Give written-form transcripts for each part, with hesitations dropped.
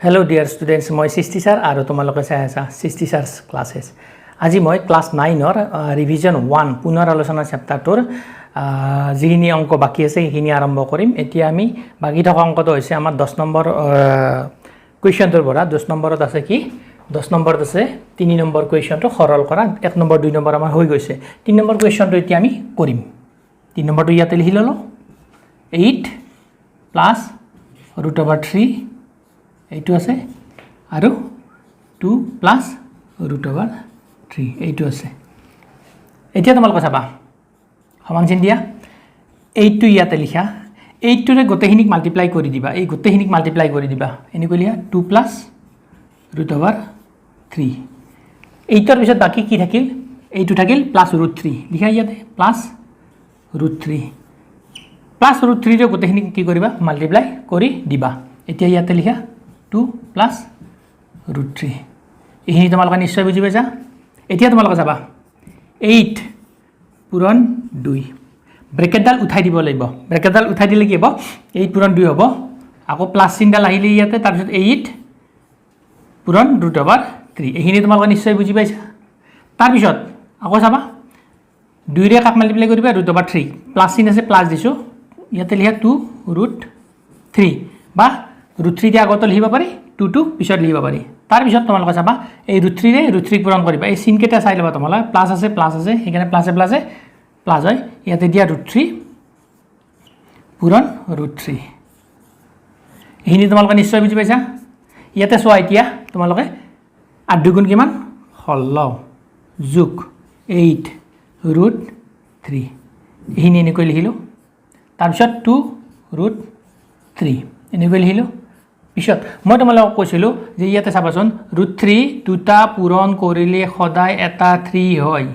Hello dear students, মই Chisty sir আৰু তোমালোকে চাই আছা Chisty sir's classes. আজি মই ক্লাস 9 ৰ ৰিভিজন 1 পুনৰ আলোচনা চেপ্টাৰটোৰ যিখিনি অংক বাকি আছে সেইখিনি আৰম্ভ কৰিম। এতিয়া আমি বাকি থকা অংকটো হৈছে আমাৰ 10 নম্বৰ কোৱেশ্চনটোৰ পৰা 10 নম্বৰত আছে কি 10 নম্বৰত আছে 3 নম্বৰ কোৱেশ্চনটো সৰল কৰা 1 নম্বৰ 2 নম্বৰ আমাৰ হৈ গৈছে 3 নম্বৰ কোৱেশ্চনটো এতিয়া আমি কৰিম 3 নম্বৰটো ইয়াতে লিখি ললো 8 প্লাস √3 এইটো আছে আৰু 2 প্লাস √3 এইটো আছে এতিয়া তোমালোকে চাবা সমান চিন দিয়া 8 টো ইয়াতে লিখা 8 টোৰে গোটেইখিনিক মাল্টিপ্লাই কৰি দিবা এই গোটেইখিনিক মাল্টিপ্লাই কৰি দিবা এনে কলিয়া 2 প্লাস √3 এইটোৰ পিছত বাকি কি থাকিল এইটো থাকিল প্লাস √3 লিখা ইয়াতে প্লাস √3 প্লাস √3 ৰে গোটেইখিনিক কি কৰিবা মাল্টিপ্লাই কৰি দিবা এতিয়া ইয়াতে লিখা 2 plus √3 এইখিনি তোমালোকে নিশ্চয় বুজি পাইছা এতিয়া তোমালোকে চাবা 8 পূৰণ 2 ব্ৰেকেটডাল উঠাই দিব লাগিব ব্ৰেকেটডাল উঠাই দিলে কি হ'ব 8 পূৰণ 2 হ'ব আকৌ প্লাস চিনডাল আহিলে ইয়াতে তাৰ পিছত 8 পূৰণ √3 এইখিনি তোমালোকে নিশ্চয় বুজি পাইছা তাৰ পিছত আকৌ চাবা 2 ৰে কাক মাল্টিপ্লাই কৰিবা √3 প্লাস চিন আছে প্লাস দিছো ইয়াতে লিখা 2√3 বা √3 দিয়া আগত লিখিব পাৰি 2 2 পিছত লিখিব পাৰি তাৰ পিছত তোমালোকে চাবা এই √3 ৰে √3 পূৰণ কৰিবা এই চিন কেটা চাই লবা তোমালোকে প্লাস আছে সেইখানে প্লাসে প্লাস হয় ইয়াতে দিয়া √3 পূৰণ √3 এইখিনি তোমালোকে নিশ্চয় বুজি পাইছা ইয়াতে চোৱা এতিয়া তোমালোকে 8 দুগুণ কিমান 16 যোগ 8 √3 এইখিনি এনেকৈ লিখিলো তাৰ পিছত 2√3 এনেকৈ লিখিলো পিছত মই তোমালোকক কৈছিলো যে ইয়াতে চাবাচোন √3 দুটা পূৰণ কৰিলে সদায় এটা 3 হয়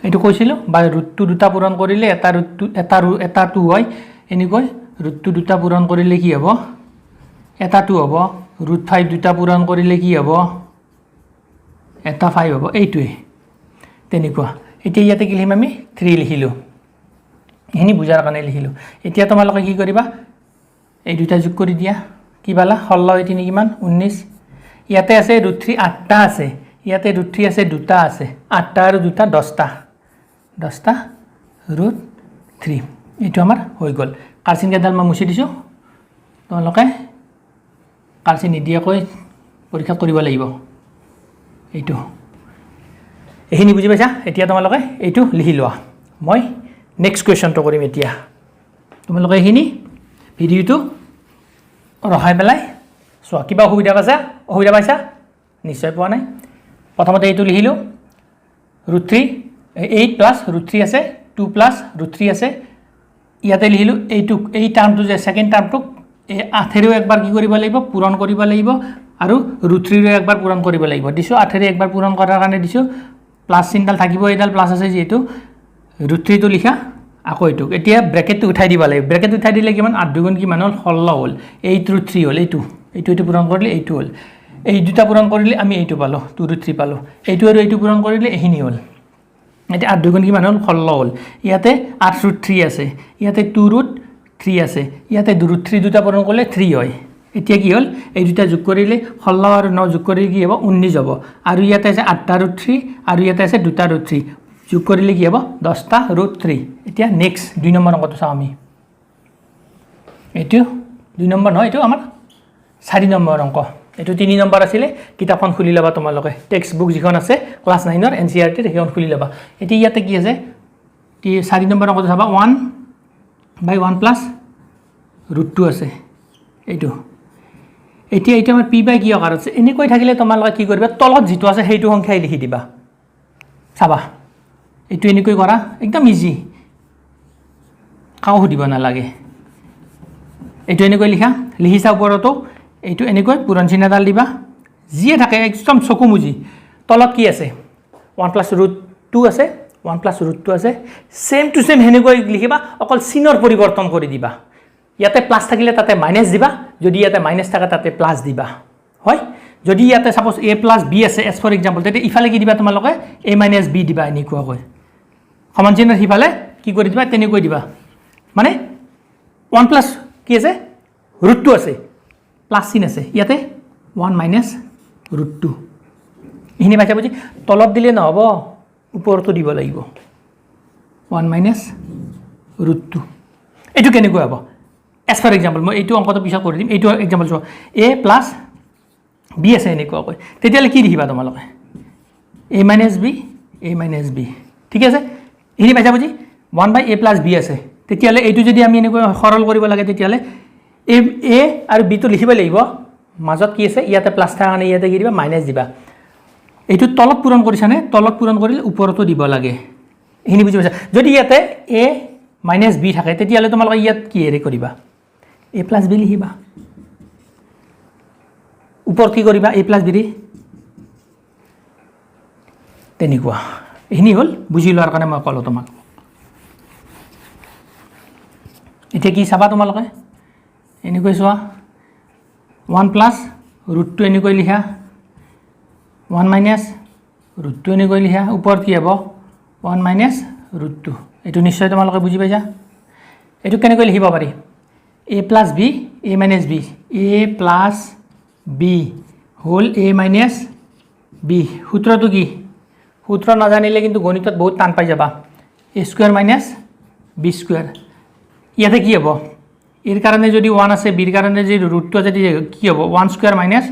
এটো কৈছিলো বা √2 দুটা পূৰণ কৰিলে এটা 2 হয় এনেকৈ √2 দুটা পূৰণ কৰিলে কি হ'ব এটা 2 হ'ব √5 দুটা পূৰণ কৰিলে কি হ'ব এটা 5 হ'ব এইটোৱে তেনেকুৱা এতিয়া ইয়াতে কি লিখিম আমি 3 লিখিলো এনি বুজাৰ কাৰণে লিখিলো এতিয়া তোমালোকে কি কৰিবা এই দুটা যোগ কৰি দিয়া কি বালা 16 এটি নি কিমান 19 ইয়াতে আছে √3 8টা আছে ইয়াতে √3 আছে দুটা আছে 8টা আৰু দুটা 10টা √3 এটো আমাৰ হৈ গল কালচিন কেডাল মই মুছি দিছো তোমালোকে কালচিন নিদিয়া কৈ পৰীক্ষা কৰিব লাগিব এইটো এখিনি বুজি পাইছা এতিয়া তোমালোকে এইটো লিখি লোৱা মই নেক্সট কোৱেশ্চন তো কৰিম এতিয়া তোমালোকে এখিনি ভিডিওটো ৰহাই পেলাই চোৱা কিবা অসুবিধা পাইছা নিশ্চয় পোৱা নাই প্ৰথমতে এইটো লিখিলো √3 8 প্লাস √3 আছে 2 প্লাস √3 আছে ইয়াতে লিখিলো এইটো এই টাৰ্মটো যে সেকেন্ড টাৰ্মটো এই 8 ৰে একবাৰ কি কৰিব লাগিব পূৰণ কৰিব লাগিব আৰু √3 ৰে একবাৰ পূৰণ কৰিব লাগিব দিছো 8 ৰে একবাৰ পূৰণ কৰাৰ কাৰণে দিছো প্লাস চিনডাল থাকিব এইডাল প্লাস আছে যেটো √3 তো লিখা আকৌ এইটো এতিয়া ব্ৰেকেটটো উঠাই দিব লাগিব ব্ৰেকেট উঠাই দিলে কিমান 8 দুগুণ কিমান হল 16 হল 8 √3 হল এইটো পূৰণ কৰিলে এইটো হল এই দুটা পূৰণ কৰিলে আমি এইটো পালো 2 √3 পালো এইটো আৰু এইটো পূৰণ কৰিলে এহিনি হল এটা 8 দুগুণ কিমান হল 16 হল ইয়াতে 8 √3 আছে ইয়াতে 2 √3 আছে ইয়াতে 2 √3 দুটা পূৰণ কৰিলে 3 হয় এতিয়া কি হল এই দুটা যোগ কৰিলে 16 আৰু 9 যোগ কৰিলে কি হ'ব 19 হ'ব আৰু ইয়াতে আছে 8টা √3 আৰু ইয়াতে আছে 2টা √3 যোগ কৰিলে কি হ'ব 10টা √3 এতিয়া নেক্সট 2 নম্বৰ অংকটো চাও আমি এইটো 2 নম্বৰ নহয় এইটো আমাৰ 4 নম্বৰ অংক এইটো 3 নম্বৰ আছিল কিতাপখন খুলি লবা তোমালোকে টেক্সট বুক যিখন আছে ক্লাস 9 ৰ NCERT সেইখন খুলি লবা এতিয়া ইয়াতে কি আছে 4 নম্বৰ অংকটো চাবা 1/1 প্লাস √2 আছে এইটো এতিয়া আমাৰ p বাই কি আকাৰ আছে এনেকৈ থাকিলে তোমালোকে কি কৰিবা তলত যেটো আছে সেইটো সংখ্যাই লিখি দিবা চাবা এইটো এনেকৈ কৰা একদম ইজি কাও দিব না লাগে এইটো এনেকৈ লিখিছা ওপৰতো এইটো এনেকৈ পূৰণ চিহ্নডাল দিবা জিয়ে থাকে একদম চকুমুজি তলত কি আছে 1 প্লাস √2 আছে 1 প্লাস √2 আছে সেম টু সেম হেনেকৈ লিখিবা অকল চিনৰ পৰিৱৰ্তন কৰি দিবা ইয়াতে প্লাস থাকিলে তাতে মাইনাস দিবা যদি ইয়াতে মাইনাস থাকে তাতে প্লাস দিবা হয় যদি ইয়াতে সাপোজ a প্লাস b আছে as for example তেতে ইফালে কি দিবা তোমালোকে a minus b দিবা এনেকুৱা কয় সমান চিহ্নৰ হিফালে কি কৰি দিবা তেনেকৈ দিবা মানে 1 প্লাস কি আছে √2 আছে প্লাছ চিন আছে ইয়াতে 1 মাইনাছ ৰুট 2 এইখিনি পাইছা বুজি তলত দিলে নহ'ব ওপৰতো দিব লাগিব 1 মাইনাছ ৰুট 2 এইটো কেনেকৈ হ'ব এজ ফৰ এক্সাম্পল মই এইটো অংকটো পিছত কৰি দিম এইটো এক্সাম্পল চোৱা a প্লাছ b আছে এনেকুৱাকৈ তেতিয়াহ'লে কি লিখিবা তোমালোকে a মাইনাছ b ঠিক আছে এইখিনি পাইছা বুজি 1 বাই a প্লাছ b আছে তেতিয়াহ'লে এইটো যদি আমি এনেকৈ সৰল কৰিব লাগে তেতিয়াহ'লে a আৰু b টো লিখিব লাগিব মাজত কি আছে ইয়াতে প্লাছ থকা কাৰণে ইয়াতে কি দিবা মাইনাছ দিবা এইটো তলত পূৰণ কৰিছানে তলত পূৰণ কৰিলে ওপৰতো দিব লাগে এইখিনি বুজি পাইছা যদি ইয়াতে a মাইনাছ b থাকে তেতিয়াহ'লে তোমালোকে ইয়াত কি হেৰি কৰিবা a প্লাছ b লিখিবা ওপৰত কি কৰিবা a প্লাছ b তেনেকুৱা এইখিনি হ'ল বুজি লোৱাৰ কাৰণে মই ক'লোঁ তোমাক এতিয়া কি চাবা তোমালোকে এনেকৈ চোৱা 1 প্লাছ ৰুট 2 এনেকৈ লিখা 1 মাইনাছ ৰুট 2 এনেকৈ লিখা ওপৰত কি হ'ব 1 মাইনাছ ৰুট 2 এইটো নিশ্চয় তোমালোকে বুজি পাইছা এইটো কেনেকৈ লিখিব পাৰি a plus b a minus b a plus b whole a minus b সূত্ৰটো কি সূত্ৰ নাজানিলে কিন্তু গণিতত বহুত টান পাই যাবা a square minus b square ইয়াতে কি হ'ব এৰ কাৰণে যদি 1 আছে বিৰ কাৰণে যদি ৰুট 2 আছে কি হ'ব 1 square minus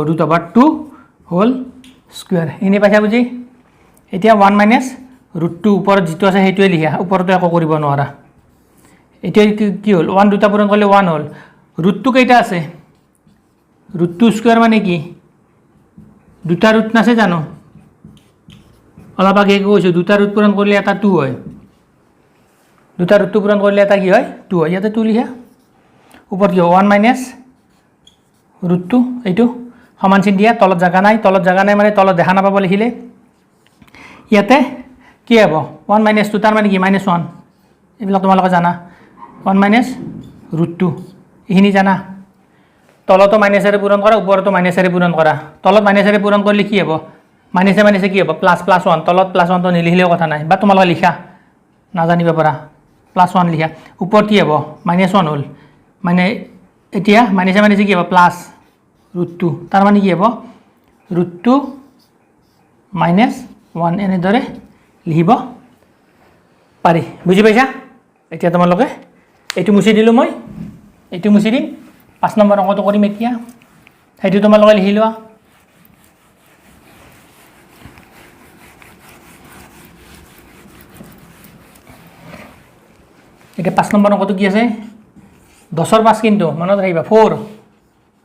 root over 2 whole square এনে পাইছা বুজি এতিয়া 1 মাইনাছ ৰুট 2 ওপৰত যেটো আছে হেইটোৱে লিখা ওপৰটো একো কৰিব নোৱাৰা এতিয়া কি হ'ল 1 দুটা পূৰণ কৰিলে 1 হ'ল ৰুট 2 কেইটা আছে ৰুট 2 স্কয়াৰ মানে কি দুটা ৰুট নাছে জানো অলপ আগে কৈছো দুটা ৰুট পূৰণ কৰিলে এটা 2 হয় দুটা ৰুট পূৰণ কৰিলে এটা কি হয় 2 হয় ইয়াতে 2 লিখা ওপৰত কি 1 মাইনাছ ৰুট 2 এইটো সমান চিন দিয়া তলত জাগা নাই মানে তলত দেখা নাপাব লিখিলে ইয়াতে কি হ'ব 1 মাইনাছ 2 তাৰ মানে কি মাইনাছ 1 এইবিলাক তোমালোকে জানা 1 মাইনাছ ৰুট 2 এইখিনি জানা তলতো মাইনাছেৰে পূৰণ কৰা ওপৰতো মাইনাছেৰে পূৰণ কৰা তলত মাইনাছেৰে পূৰণ কৰিলে কি হ'ব মাইনাছে কি হ'ব প্লাছ 1 তলত প্লাছ 1 তো নিলিখিলেও কথা নাই বা তোমালোকে লিখা নাজানিব পাৰা প্লাছ 1 লিখা ওপৰত কি হ'ব মাইনাছ 1 হ'ল মানে এতিয়া মাইনাছে কি হ'ব প্লাছ ৰুট 2 তাৰ মানে কি হ'ব ৰুট 2 মাইনাছ 1 এনেদৰে লিখিব পাৰি বুজি পাইছা এতিয়া তোমালোকে এইটো মুছি দিলোঁ মই এইটো মুছি দিম 5 নম্বৰ অংকটো কৰিম এতিয়া সেইটো তোমালোকে লিখি লোৱা এটা 5 নম্বৰ অংকটো কি আছে 10 ৰ 5 কিন্তু মনত ৰাখিবা 4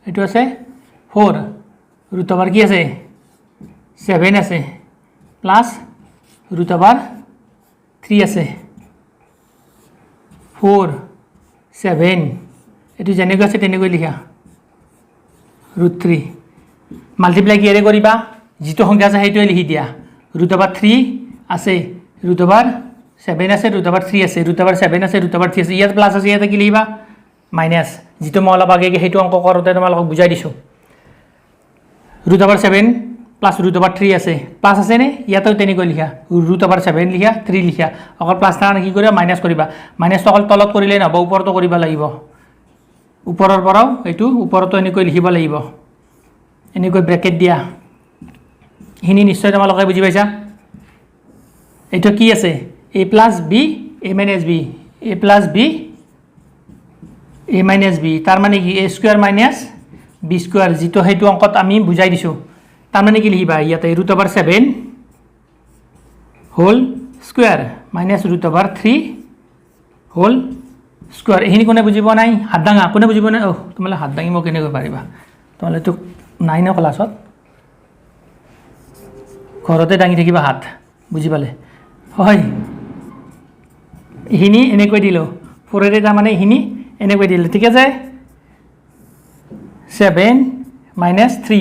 এটো আছে 4 ৰুট ওভাৰ কি আছে 7 আছে প্লাস ৰুট ওভাৰ 3 আছে 4 7 এটো যেনেকৈ আছে তেনেকৈ লিখা ৰুট 3 মাল্টিপ্লাই কিৰে কৰিবা যেটো সংখ্যা আছে হেইটোৱে লিখি দিয়া ৰুট ওভাৰ 3 আছে ৰুট ওভাৰ 7 আছে ৰুট ওভাৰ 3 আছে ৰুট ওভাৰ 7 আছে ৰুট ওভাৰ 3 আছে ইয়াত প্লাস আছে ইয়াতে কি লিখিবা মাইনাস যেটো মই অলপ আগে হেইটো অংক কৰোতে তোমালোকক বুজাই দিছো root over 7 plus root over 3 আছে প্লাস আছে নে ইয়াতেও তেনেকৈ লিখা ৰুট ওভাৰ 7 লিখা 3 লিখা অকল প্লাস থাকা কি কৰিবা মাইনাস কৰিবা মাইনাস অকল তলত কৰিলে নহব ওপৰতো কৰিব লাগিব ওপৰৰ পৰাও এইটো ওপৰতো এনেকৈ লিখিব লাগিব এনেকৈ ব্ৰেকেট দিয়া হিনি নিশ্চয় তোমালোকে বুজি পাইছা এইটো কি আছে a plus b a minus b a plus b a minus b তাৰ মানে কি a square minus b square যেটো হেতু অংকত আমি বুজাই দিছো তাৰ মানে কি লিখিবা ইয়াতে root over 7 whole square minus root over 3 whole square এহিনি কোনে বুজিব নাই হাত দাঙা কোনে বুজিব নাই তোমালে হাত দাঙিব কেনে কৰিব পাৰিবা তোমালে তো নাই না ক্লাছত ঘৰতে দাঙি থাকিবা হাত বুজি পালে হয় হিনি এনেকৈ দিলো ফোৰেৰে তাৰ মানে হিনি এনেকৈ দিলে ঠিক আছে 7 minus 3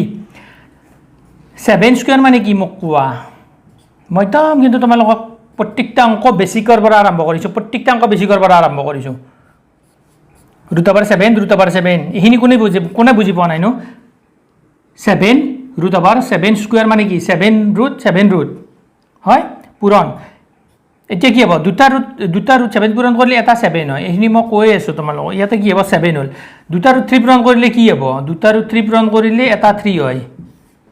7 স্কয়াৰ মানে কি মোক কোৱা মই তো কিন্তু তোমালোকক প্ৰত্যেকটা অংক বেসিকৰ পৰা আৰম্ভ কৰিছো প্ৰত্যেকটা অংক বেসিকৰ পৰা আৰম্ভ কৰিছো ৰুট ওভাৰ 7 হিনি কোনে বুজি পোৱা নাই নো 7 ৰুট ওভাৰ 7 স্কয়াৰ মানে কি 7 ৰুট হয় পূৰণ এতিয়া কি হ'ব দুটা ৰুট 7 পূৰণ কৰিলে এটা 7 হয় এইখিনি মই কৈ আছোঁ তোমালোকক ইয়াতে কি হ'ব 7 হ'ল দুটা ৰুট 3 পূৰণ কৰিলে কি হ'ব দুটা ৰুট 3 পূৰণ কৰিলে এটা 3 হয়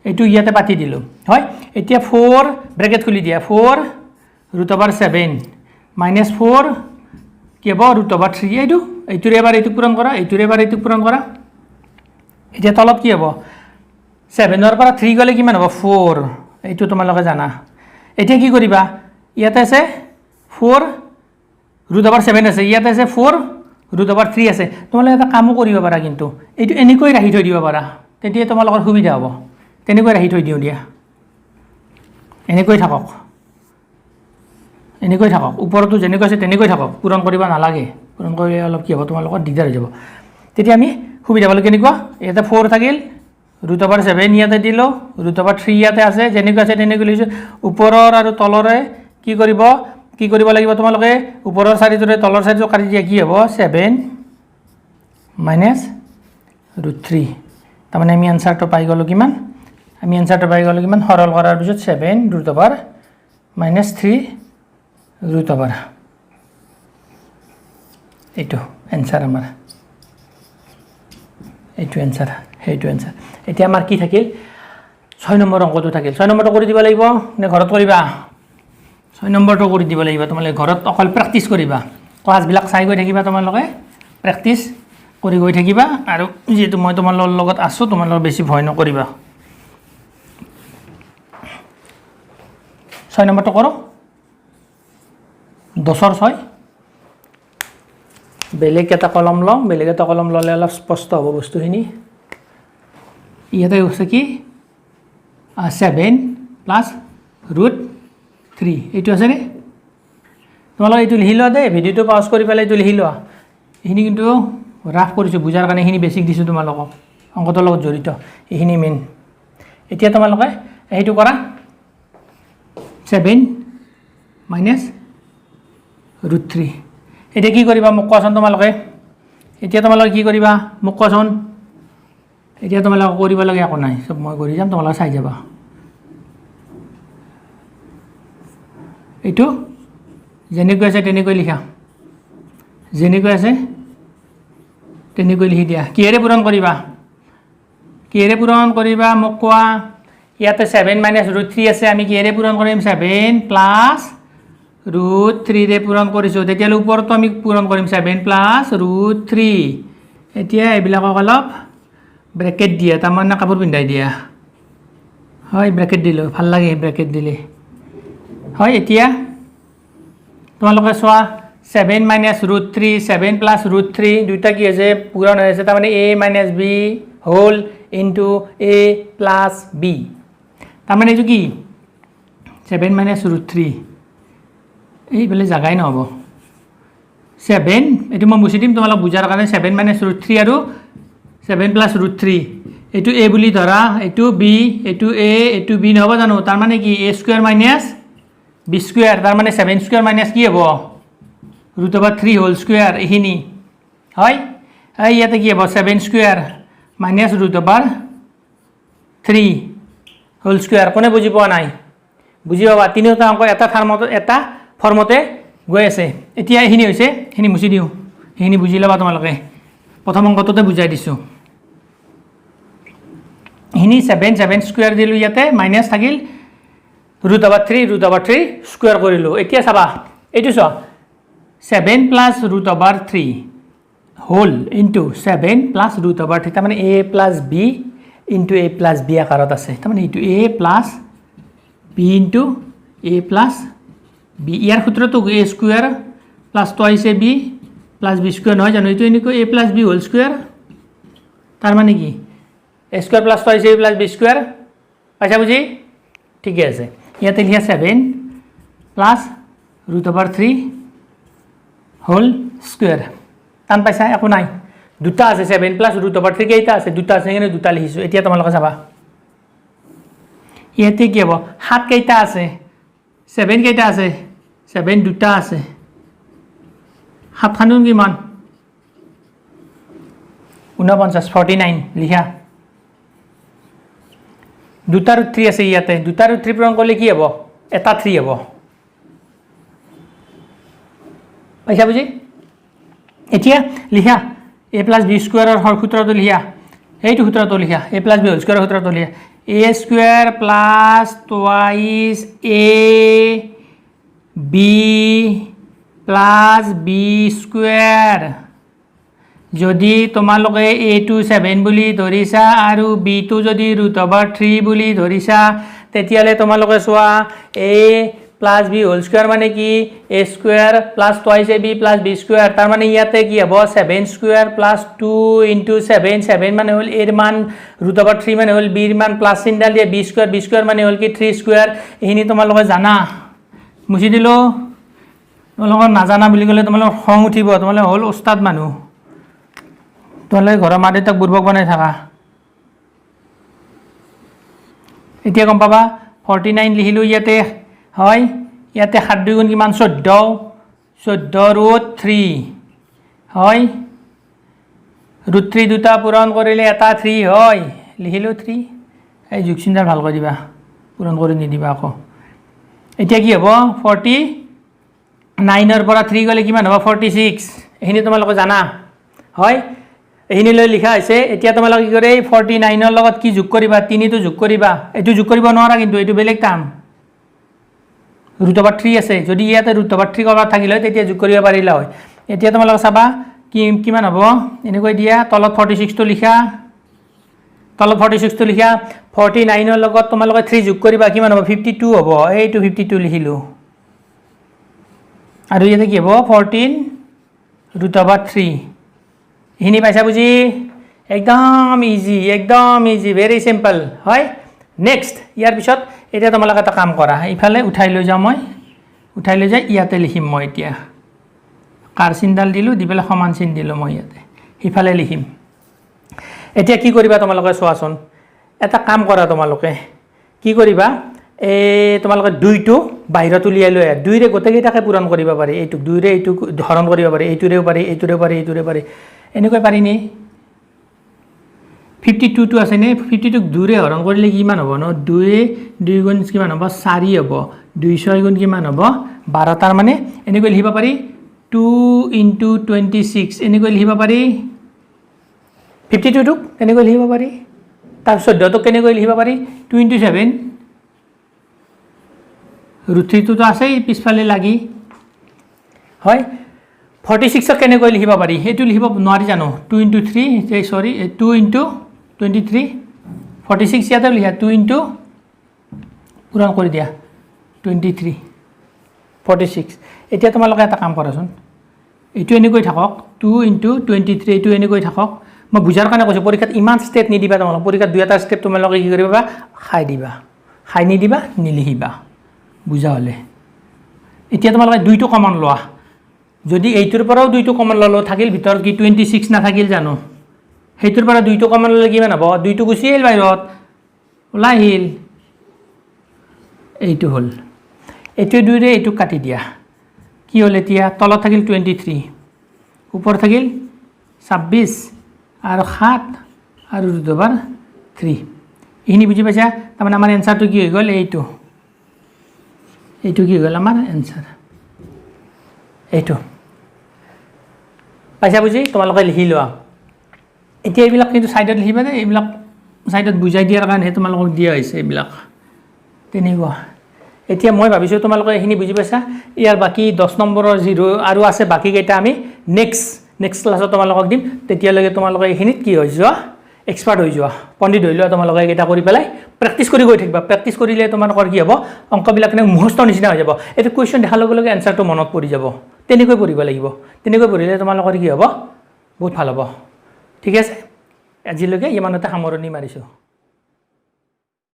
এইটো ইয়াতে পাতি দিলোঁ হয় এতিয়া 4 ব্ৰেকেট খুলি দিয়া 4 ৰুট অভাৰ 7 মাইনাছ 4 কি হ'ব ৰুট অভাৰ 3 এইটোৰে এবাৰ এইটো পূৰণ কৰা এইটোৰে এবাৰ এইটো পূৰণ কৰা এতিয়া তলত কি হ'ব 7ৰ পৰা 3 গ'লে কিমান হ'ব 4 এইটো তোমালোকে জানা এতিয়া কি কৰিবা ইয়াতে আছে 4 ৰুট অভাৰ 7 আছে ইয়াতে আছে 4 ৰুট অভাৰ 3 আছে তোমালোকে এটা কামো কৰিব পাৰা কিন্তু এইটো এনেকৈ ৰাখি থৈ দিব পাৰা তেতিয়া তোমালোকৰ সুবিধা হ'ব তেনেকৈ ৰাখি থৈ দিওঁ দিয়া এনেকৈ থাকক ওপৰতো যেনেকৈ আছে তেনেকৈ থাকক পূৰণ কৰিব নালাগে পূৰণ কৰিলে অলপ কি হ'ব তোমালোকৰ দিগদাৰ হৈ যাব তেতিয়া আমি সুবিধা পালোঁ কেনেকুৱা ইয়াতে 4 থাকিল ৰুট অভাৰ 7 ইয়াতে দিলোঁ ৰুট অভাৰ 3 ইয়াতে আছে যেনেকৈ আছে তেনেকৈ লৈছোঁ ওপৰৰ আৰু তলৰে কি কৰিব লাগিব তোমালোকে ওপৰৰ চাৰিটোৰে তলৰ চাৰিটো কাটি দিয়া কি হ'ব 7 মাইনাছ ৰুট 3 তাৰমানে আমি এনচাৰটো পাই গ'লোঁ কিমান সৰল কৰাৰ পিছত 7 root over minus 3 root over এইটো এনচাৰ আমাৰ এইটো এনচাৰ সেইটো এনচাৰ এতিয়া আমাৰ কি থাকিল 6 নম্বৰ অংকটো থাকিল 6 নম্বৰটো কৰি দিব লাগিব নে ঘৰত কৰিবা 6 নম্বৰটো কৰি দিব লাগিব তোমালোকে ঘৰত অকল প্ৰেক্টিছ কৰিবা ক্লাছবিলাক চাই গৈ থাকিবা তোমালোকে প্ৰেক্টিছ কৰি গৈ থাকিবা আৰু যিহেতু মই তোমালোকৰ লগত আছোঁ তোমালোকে বেছি ভয় নকৰিবা 6 নম্বৰটো কৰোঁ 10ৰ 6 বেলেগ এটা কলম ল'লে অলপ স্পষ্ট হ'ব বস্তুখিনি ইয়াতে হৈছে কি 7 প্লাছ ৰুট 3 এইটো আছেনে তোমালোকে এইটো লিখি লোৱা দেই ভিডিঅ'টো পাউজ কৰি পেলাই এইটো লিখি লোৱা এইখিনি কিন্তু ৰাফ কৰিছোঁ বুজাৰ কাৰণে এইখিনি বেছিক দিছোঁ তোমালোকক অংকটোৰ লগত জড়িত এইখিনি মেইন এতিয়া তোমালোকে এইটো কৰা 7 মাইনাছ ৰুট 3 এতিয়া কি কৰিবা মোক কোৱাচোন তোমালোকে এতিয়া তোমালোকে কি কৰিবা মোক কোৱাচোন এতিয়া তোমালোকে কৰিব লাগে একো নাই চব মই কৰি যাম তোমালোকে চাই যাবা এইটো যেনেকৈ আছে তেনেকৈ লিখা যেনেকৈ আছে তেনেকৈ লিখি দিয়া কিহেৰে পূৰণ কৰিবা মোক কোৱা ইয়াতে 7 মাইনাছ ৰুট 3 আছে আমি কিহেৰে পূৰণ কৰিম 7 প্লাছ ৰুট 3ৰে পূৰণ কৰিছোঁ তেতিয়াহ'লে ওপৰতো আমি পূৰণ কৰিম 7 প্লাছ ৰুট 3 এতিয়া এইবিলাকক অলপ ব্ৰেকেট দিয়া তাৰমানে কাপোৰ পিন্ধাই দিয়া হয় ব্ৰেকেট দিলোঁ ভাল লাগে ব্ৰেকেট দিলে হয় এতিয়া তোমালোকে চোৱা 7 মাইনাছ ৰুট 3 7 প্লাছ ৰুট 3 দুইটা কি হৈছে পূৰণ হৈ আছে তাৰমানে a minus b whole into a plus b তাৰমানে এইটো কি 7 মাইনাছ ৰুট 3 এইফালে জাগাই নহ'ব 7 এইটো মই মুছি দিম তোমালোক বুজাৰ কাৰণে 7 মাইনাছ ৰুট 3 আৰু 7 প্লাছ ৰুট 3 এইটো a বুলি ধৰা এইটো b এইটো a এইটো b নহ'ব জানো তাৰমানে কি a square minus b square তাৰমানে 7 স্কুৱেৰ মাইনাছ কি হ'ব ৰুট অভাৰ 3 হোল স্কুৱেৰ এইখিনি হয় ইয়াতে কি হ'ব 7 square minus root over 3 whole square কোনে বুজি পোৱা নাই বুজি পাবা তিনিওটা অংক এটা ফৰ্মতে গৈ আছে এতিয়া এইখিনি হৈছে এইখিনি মুছি দিওঁ এইখিনি বুজি ল'বা তোমালোকে প্ৰথম অংকটোতে বুজাই দিছোঁ এইখিনি 7 স্কুৱেৰ দিলোঁ ইয়াতে মাইনাছ থাকিল ৰুট অভাৰ 3 স্কুৱেৰ কৰিলোঁ এতিয়া চাবা এইটো চোৱা 7 plus root over 3 whole into 7 plus root over 3 তাৰমানে a plus b into a plus b আকাৰত আছে তাৰমানে এইটো a plus b into a plus b ইয়াৰ সূত্ৰটো a square plus twice a b plus b square নহয় জানো এইটো এনেকৈ a plus b whole square তাৰমানে কি a square plus twice a plus b square পাইছা বুজি ঠিকে আছে ইয়াতে লিখা 7 plus root over 3 whole square টান পাইছা একো নাই দুটা আছে 7 প্লাছ ৰুট অভাৰ 3 কেইটা আছে দুটা আছে সেইকাৰণে দুটা লিখিছোঁ এতিয়া তোমালোকে চাবা ইয়াতে কি হ'ব 7 কেইটা আছে 7 কেইটা আছে 7 দুটা আছে 7 খানুন কিমান 49 লিখা দুটা ৰুট 3 আছে ইয়াতে দুটা ৰুট 3 পূৰণ কৰিলে কি হ'ব এটা 3 হ'ব পাইছা বুজি এতিয়া লিখা a + b স্কয়াৰৰ সূত্ৰটো লিখা এইটো সূত্ৰটো লিখা a + b হোল স্কয়াৰৰ সূত্ৰটো লিখা a square plus twice a b plus b square যদি তোমালোকে a টো 7 বুলি ধৰিছা আৰু b টো যদি √3 বুলি ধৰিছা তেতিয়ালে তোমালোকে চোৱা a plus b whole square মানে কি a square plus twice ab plus b square তাৰ মানে ইয়াতে কি হ'ব 7 square plus 2 into 7 7 মানে হল a ৰ মান √3 মানে হল b ৰ মান প্লাস চিহ্ন দিয়ে b square মানে হল কি 3 square এহিনি তোমালোকে জানা মুছি দিলো তোমালোকে নাজানা বুলি কলে তোমালোকৰ খং উঠিব তোমালোকে হল ওস্তাদ মানুহ তোমালোকে ঘৰৰ মা দেউতাক বুৰ্বক বনাই থাকা এতিয়া গম পাবা 49 লিখিলো ইয়াতে হয় ইয়াতে 7 2 গুণ কিমান 14 √3 হয় √3 দুটা পূৰণ কৰিলে এটা 3 হয় লিখিলো 3 এই যোগচিহ্নটা ভাল কৰি দিবা পূৰণ কৰি নিদিবা আকৌ এতিয়া কি হ'ব 49 ৰ পৰা 3 গলে কিমান হ'ব 46 এহিনি তোমালোকে জানা হয় এহিনি লৈ লিখা হৈছে এতিয়া তোমালোকে কি কৰে 49 ৰ লগত কি যোগ কৰিবা 3 টো যোগ কৰিবা এটো যোগ কৰিব নোৱাৰা কিন্তু এটো বেলেগ টাৰ্ম √3 আছে যদি ইয়াতে √3 কৰবা থাকিলে তেতিয়া যোগ কৰিব পাৰিলা হয় এতিয়া তোমালোকে চাবা কিমান হ'ব এনেকৈ দিয়া তলত 46 টো লিখা তলত 46 টো লিখা 49 ৰ লগত তোমালোকে 3 যোগ কৰিবা কিমান হ'ব 52 হ'ব এইটো 52 লিখিলো আৰু ইয়াতে কি হ'ব 14 √3 এহিনি পাইছা বুজি একদম ইজি ভেৰি সিম্পল হয় নেক্সট ইয়াৰ পিছত এতিয়া তোমালোকে এটা কাম কৰা ইফালে উঠাই লৈ যাও মই উঠাই লৈ যাই ইয়াতে লিখিম মই এতিয়া কাৰ চিনডাল দিলো দিবেলা সমান চিন দিলো মই ইয়াতে ইফালে লিখিম এতিয়া কি কৰিবা তোমালোকে চোৱাচোন এটা কাম কৰা তোমালোকে কি কৰিবা তোমালোকে 2 টো বাহিৰত উলিয়াই লৈ 2 ৰে গোটেইটাকে পূৰণ কৰিব পাৰি এইটো 2 ৰে এইটো হৰণ কৰিব পাৰি এইটোৰেও পাৰি এনেকৈ পাৰি নি 52 টো আছে নে 52 ক 2 ৰে হৰণ কৰিলে কিমান হ'ব ন 2 গুণ কিমান হ'ব 4 হ'ব 2 6 গুণ কিমান হ'ব 12 তাৰ মানে এনেকৈ লিখিব পাৰি 2 * 26 এনেকৈ লিখিব পাৰি 52 টো এনেকৈ লিখিব পাৰি তাৰ 14 টো কেনেকৈ লিখিব পাৰি 2 * 7 √3 টো আছে পিছফালে লাগি হয় 46 ক কেনেকৈ লিখিব পাৰি হেতু লিখিব নোৱাৰি জানো 2 * 3 সৰি 2 * 23 46 ইয়াতে লিখা 2 * পূৰণ কৰি দিয়া 23 46 এতিয়া তোমালোকে এটা কাম কৰাচোন এইটো এনেকৈ থাকক 2 * 23 এইটো এনেকৈ থাকক মই বুজাৰ কাৰণে কৈছো পৰীক্ষাত ইমান স্টেপ নিদিবা তোমালোকে পৰীক্ষাত দুই এটা স্টেপ তোমালোকে কি কৰিবা খাই দিবা খাই নিদিবা নিলিখিবা বুজা হলে এতিয়া তোমালোকে 2 টো কমন লোৱা যদি এইটোৰ পৰাও 2 টো কমন ললো থাকিল ভিতৰত কি 26 না থাকিল জানো হেইটোৰ পৰা 2 টো কমন ললে কিমান হ'ব 2 টো গুছি আহিল বাহিৰত ওলাই আহিল এইটো হল এইটো 2 ৰে এইটো কাটি দিয়া কি হল এতিয়া তলত থাকিল 23 ওপৰ থাকিল 26 আৰু 7 আৰু √3 ইনি বুজি পাইছা তাৰমানে আমাৰ এনসাৰটো কি হৈ গল এইটো কি গল আমাৰ এনসাৰ এইটো পাইছা বুজি তোমালোকে লিখি লোৱা এতিয়া এইবিলাক কিন্তু সাইডত লিখিবা দে এইবিলাক সাইডত বুজাই দিয়াৰ কাৰণে তোমালোকক দিয়া হৈছে এইবিলাক তেনেকুৱা এতিয়া মই ভাবিছো তোমালোকে এখিনি বুজি পাইছা ইয়াৰ বাকি 10 নম্বৰৰ জিৰো আৰু আছে বাকি কেইটা আমি নেক্সট ক্লাছত তোমালোকক দিম তেতিয়ালৈকে তোমালোকে এখিনিত কি হৈ যোৱা এক্সপাৰ্ট হৈ যোৱা পণ্ডিত হৈ লোৱা তোমালোকে এটা কৰি পেলাই প্ৰেক্টিস কৰি গৈ থাকিবা প্ৰেক্টিস কৰিলে তোমালোকৰ কি হ'ব অংকবিলাক নে মুখস্থ নিচিনা হৈ যাব এটা কোৱেশ্চন দেখাৰ লগে লগে আনসাৰটো মনত পৰি যাব তেনেকৈ পঢ়িব লাগিব তেনেকৈ পঢ়িলে তোমালোকৰ কি হ'ব বহুত ভাল হ'ব ঠিক আছে আজিলৈকে ইমানতে সামৰণি মাৰিছো